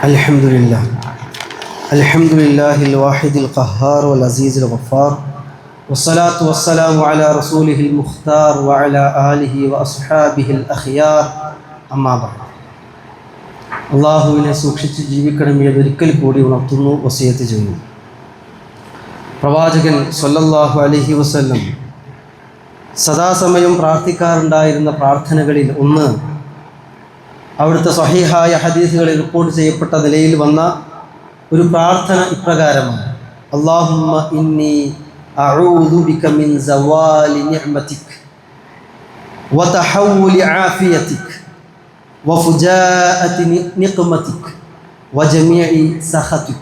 الحمد لله الواحد القهار والعزيز الغفار والصلاة والسلام على رسوله المختار وعلى آله وأصحابه الأخيار أما بعد അള്ളാഹുവിനെ സൂക്ഷിച്ച് ജീവിക്കണമെന്ന് ഒരിക്കൽ കൂടി ഉണർത്തുന്നു, വസിയത്ത് ചെയ്യുന്നു. പ്രവാചകൻ സ്വല്ലല്ലാഹു അലൈഹി വസല്ലം സദാസമയം പ്രാർത്ഥിക്കാറുണ്ടായിരുന്ന പ്രാർത്ഥനകളിൽ ഒന്ന്, അവിടുത്തെ സ്വഹീഹായ ഹദീസുകളിൽ റിപ്പോർട്ട് ചെയ്യപ്പെട്ട നിലയിൽ വന്ന ഒരു പ്രാർത്ഥന ഇപ്രകാരമാണ്: അല്ലാഹുമ്മ ഇന്നി അഊദു ബിക മിൻ സവാലി നിഅമതിക വതഹവ്വുലി ആഫിയതിക വഫുജാഅതി നിഖ്മതിക വജമീഇ സഖതിക.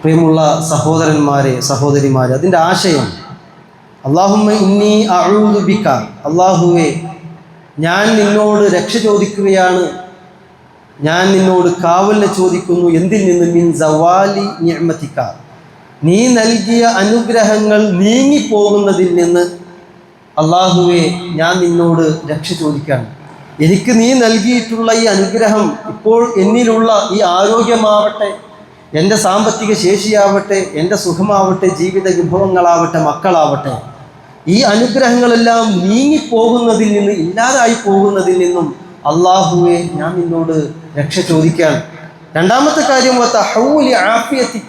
പ്രിയമുള്ള സഹോദരന്മാരെ, സഹോദരിമാരെ, അതിൻ്റെ ആശയം അല്ലാഹുമ്മ ഇന്നി അഊദു ബിക, അല്ലാഹുവേ ഞാൻ നിന്നോട് രക്ഷ ചോദിക്കുകയാണ്, ഞാൻ നിന്നോട് കാവലിനെ ചോദിക്കുന്നു. എന്തിൽ നിന്ന്? മിൻ സവാലി നിഅമതിക, നീ നൽകിയ അനുഗ്രഹങ്ങൾ നീങ്ങിപ്പോകുന്നതിൽ നിന്ന് അല്ലാഹുവേ ഞാൻ നിന്നോട് രക്ഷ ചോദിക്കുകയാണ്. എനിക്ക് നീ നൽകിയിട്ടുള്ള ഈ അനുഗ്രഹം, ഇപ്പോൾ എന്നിലുള്ള ഈ ആരോഗ്യമാവട്ടെ, എൻ്റെ സാമ്പത്തിക ശേഷിയാവട്ടെ, എൻ്റെ സുഖമാവട്ടെ, ജീവിത വിഭവങ്ങളാവട്ടെ, മക്കളാവട്ടെ, ഈ അനുഗ്രഹങ്ങളെല്ലാം നീങ്ങിപ്പോകുന്നതിൽ നിന്ന്, ഇല്ലാതായി പോകുന്നതിൽ നിന്നും അല്ലാഹുവേ ഞാൻ നിന്നോട് രക്ഷ ചോദിക്കാൻ. രണ്ടാമത്തെ കാര്യം വതഹവ്വുലി ആഫിയതിക,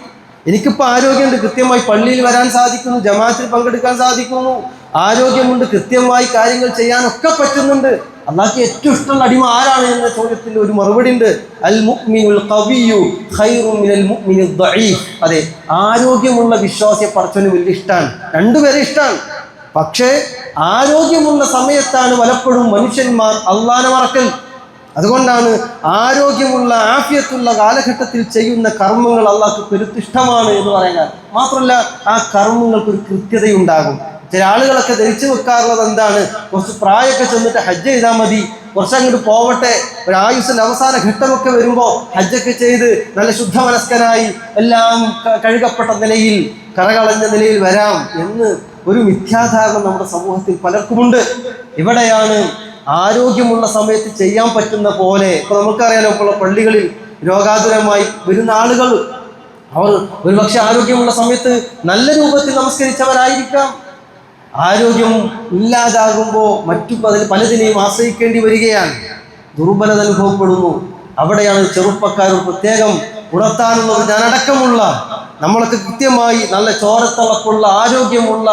എനിക്കിപ്പോൾ ആരോഗ്യമുണ്ട്, കൃത്യമായി പള്ളിയിൽ വരാൻ സാധിക്കുന്നു, ജമാഅത്തിൽ പങ്കെടുക്കാൻ സാധിക്കുന്നു, ആരോഗ്യമുണ്ട്, കൃത്യമായി കാര്യങ്ങൾ ചെയ്യാനൊക്കെ പറ്റുന്നുണ്ട്. അള്ളാഹ്ക്ക് ഏറ്റവും ഇഷ്ടമുള്ള അടിമ ആരാണ് എന്ന ചോദ്യത്തിൽ ഒരു മറുപടി ഉണ്ട്: അൽ മുഅ്മിനുൽ ഖവിയ്യു ഖൈറുൻ മിനൽ മുഅ്മിനിദ് ദഈഫ്. അതെ, ആരോഗ്യമുള്ള വിശ്വാസിയെ പടച്ചവന് വലിയ ഇഷ്ടമാണ്, രണ്ടുപേരെ ഇഷ്ടമാണ്. പക്ഷേ ആരോഗ്യമുള്ള സമയത്താണ് പലപ്പോഴും മനുഷ്യന്മാർ അള്ളാനെ മറക്കൽ. അതുകൊണ്ടാണ് ആരോഗ്യമുള്ള ആഫിയത്തുള്ള കാലഘട്ടത്തിൽ ചെയ്യുന്ന കർമ്മങ്ങൾ അള്ളാഹ്ക്ക് പെരുത്തിഷ്ടമാണ് എന്ന് പറയാൻ. മാത്രമല്ല, ആ കർമ്മങ്ങൾക്കൊരു കൃത്യതയുണ്ടാകും. ചില ആളുകളൊക്കെ ധരിച്ചു വെക്കാറുള്ളത് എന്താണ്? കുറച്ച് പ്രായമൊക്കെ ചെന്നിട്ട് ഹജ്ജ് ചെയ്താൽ മതി, കുറച്ചങ്ങോട്ട് പോവട്ടെ, ഒരു ആയുസ്സിൻ്റെ അവസാന ഘട്ടമൊക്കെ വരുമ്പോൾ ഹജ്ജൊക്കെ ചെയ്ത് നല്ല ശുദ്ധമനസ്കനായി എല്ലാം കഴുകപ്പെട്ട നിലയിൽ, കറകളഞ്ഞ നിലയിൽ വരാം എന്ന് ഒരു മിഥ്യാധാരണ നമ്മുടെ സമൂഹത്തിൽ പലർക്കുമുണ്ട്. ഇവിടെയാണ് ആരോഗ്യമുള്ള സമയത്ത് ചെയ്യാൻ പറ്റുന്ന പോലെ, ഇപ്പോൾ നമുക്കറിയാലോ, ഇപ്പോൾ പള്ളികളിൽ രോഗാതുരമായി വരുന്ന ആളുകൾ, അവർ ഒരുപക്ഷെ ആരോഗ്യമുള്ള സമയത്ത് നല്ല രൂപത്തിൽ നമസ്കരിച്ചവരായിരിക്കാം. ആരോഗ്യം ഇല്ലാതാകുമ്പോൾ മറ്റു പലതിനെയും ആശ്രയിക്കേണ്ടി വരികയാണ്, ദുർബലത അനുഭവപ്പെടുന്നു. അവിടെയാണ് ചെറുപ്പക്കാരോട് പ്രത്യേകം ഉണർത്താനുള്ളത്. ഞാനടക്കമുള്ള നമ്മളൊക്കെ കൃത്യമായി നല്ല ചോരത്തിളപ്പുള്ള, ആരോഗ്യമുള്ള,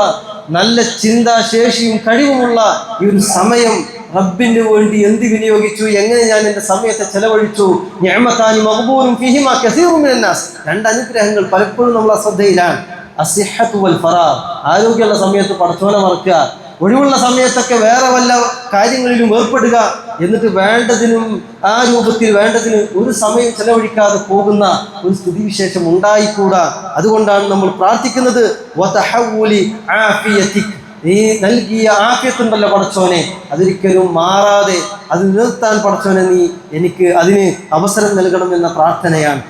നല്ല ചിന്താശേഷിയും കഴിവുമുള്ള ഈ ഒരു സമയം റബ്ബിന് വേണ്ടി എന്ത് വിനിയോഗിച്ചു, എങ്ങനെ ഞാൻ എൻ്റെ സമയത്തെ ചെലവഴിച്ചു. നിഅമതാനി മഖ്ബൂലും ഫീഹിമാ കസീറുൻ മിനൻ നാസ്. രണ്ട് അനുഗ്രഹങ്ങൾ പലപ്പോഴും നമ്മൾ അശ്രദ്ധയിലാണ്. അസ്സിഹ്ഹത്തു വൽ ഫറാഗ്, ആരോഗ്യമുള്ള സമയത്ത് പടച്ചോനെ മറക്കുക, ഒഴിവുള്ള സമയത്തൊക്കെ വേറെ വല്ല കാര്യങ്ങളിലും ഏർപ്പെടുക, എന്നിട്ട് വേണ്ടതിനും ആ രൂപത്തിൽ വേണ്ടതിന് ഒരു സമയം ചെലവഴിക്കാതെ പോകുന്ന ഒരു സ്ഥിതിവിശേഷം ഉണ്ടായിക്കൂടാ. അതുകൊണ്ടാണ് നമ്മൾ പ്രാർത്ഥിക്കുന്നത് വതഹവ്വുലി ആഫിയതിക, നീ നൽകിയ ആഫിയത്തുണ്ടല്ലോ പടച്ചോനെ, അതൊരിക്കലും മാറാതെ അത് നിർത്താൻ പടച്ചോനെ നീ എനിക്ക് അതിന് അവസരം നൽകണം എന്ന പ്രാർത്ഥനയാണ്.